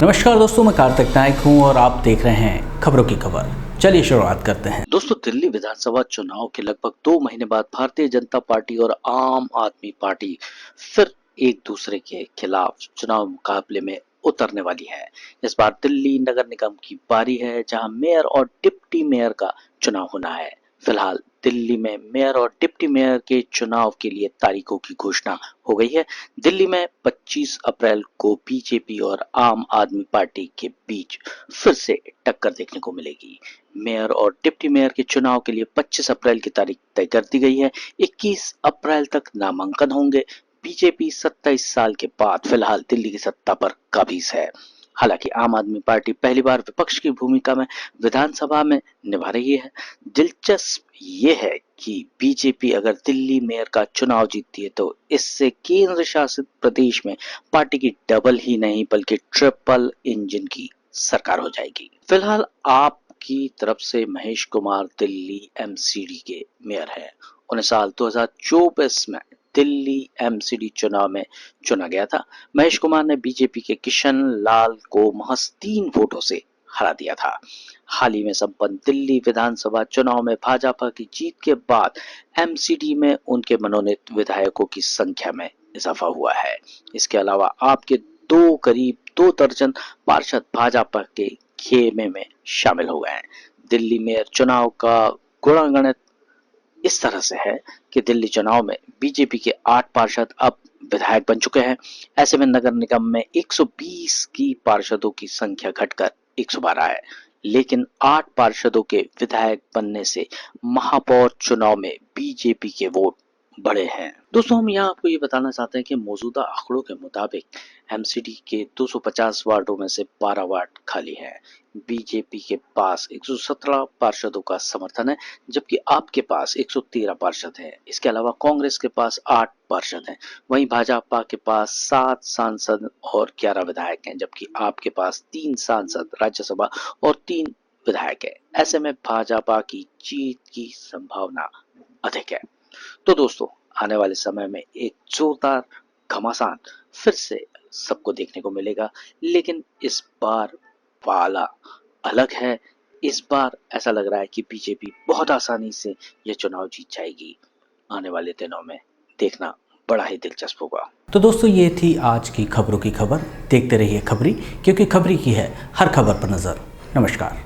नमस्कार दोस्तों, मैं कार्तिक नायक हूं और आप देख रहे हैं खबरों की खबर। चलिए शुरुआत करते हैं। दोस्तों, दिल्ली विधानसभा चुनाव के लगभग 2 महीने बाद भारतीय जनता पार्टी और आम आदमी पार्टी फिर एक दूसरे के खिलाफ चुनाव मुकाबले में उतरने वाली है। इस बार दिल्ली नगर निगम की बारी है, जहां मेयर और डिप्टी मेयर का चुनाव होना है। फिलहाल दिल्ली में मेयर और डिप्टी मेयर के चुनाव के लिए तारीखों की घोषणा हो गई है। दिल्ली में 25 अप्रैल को बीजेपी और आम आदमी पार्टी के बीच फिर से टक्कर देखने को मिलेगी। मेयर और डिप्टी मेयर के चुनाव के लिए 25 अप्रैल की तारीख तय कर दी गई है। 21 अप्रैल तक नामांकन होंगे। बीजेपी 27 साल के बाद फिलहाल दिल्ली की सत्ता पर काबिज है। हालांकि आम आदमी पार्टी पहली बार विपक्ष की भूमिका में विधानसभा में निभा रही है। दिलचस्प ये है कि बीजेपी अगर दिल्ली मेयर का चुनाव जीतती है तो इससे केंद्र शासित प्रदेश में पार्टी की डबल ही नहीं बल्कि ट्रिपल इंजन की सरकार हो जाएगी। फिलहाल आप की तरफ से महेश कुमार दिल्ली एमसीडी के मेयर हैं। उन्हें साल 2024 में दिल्ली एमसीडी चुनाव में चुना गया था। महेश कुमार ने बीजेपी के किशन लाल को महज 3 वोटों से हरा दिया था। हाल ही में संपन्न दिल्ली विधानसभा चुनाव में भाजपा की जीत के बाद एमसीडी में उनके मनोनीत विधायकों की संख्या में इजाफा हुआ है। इसके अलावा आपके करीब 2 दर्जन पार्षद भाजपा के खेमे में शामिल हो गए हैं। दिल्ली मेयर चुनाव का गुणागणित इस तरह से है कि दिल्ली चुनाव में बीजेपी के 8 पार्षद अब विधायक बन चुके हैं। ऐसे में नगर निगम में 120 की पार्षदों की संख्या घटकर 112 है, लेकिन 8 पार्षदों के विधायक बनने से महापौर चुनाव में बीजेपी के वोट बड़े हैं। दोस्तों, हम यहाँ आपको ये बताना चाहते हैं कि मौजूदा आंकड़ों के मुताबिक एमसीडी के 250 वार्डों में से 12 वार्ड खाली हैं। बीजेपी के पास 117 पार्षदों का समर्थन है, जबकि आपके पास 113 पार्षद हैं। इसके अलावा कांग्रेस के पास 8 पार्षद हैं। वहीं भाजपा के पास 7 सांसद और 11 विधायक हैं, जबकि आपके पास 3 सांसद राज्यसभा और 3 विधायक हैं। ऐसे में भाजपा की जीत की संभावना अधिक है। तो दोस्तों, आने वाले समय में एक जोरदार घमासान फिर से सबको देखने को मिलेगा, लेकिन इस बार वाला अलग है। इस बार ऐसा लग रहा है कि बीजेपी बहुत आसानी से यह चुनाव जीत जाएगी। आने वाले दिनों में देखना बड़ा ही दिलचस्प होगा। तो दोस्तों, ये थी आज की खबरों की खबर। देखते रहिए खबरी, क्योंकि खबरी की है हर खबर पर नजर। नमस्कार।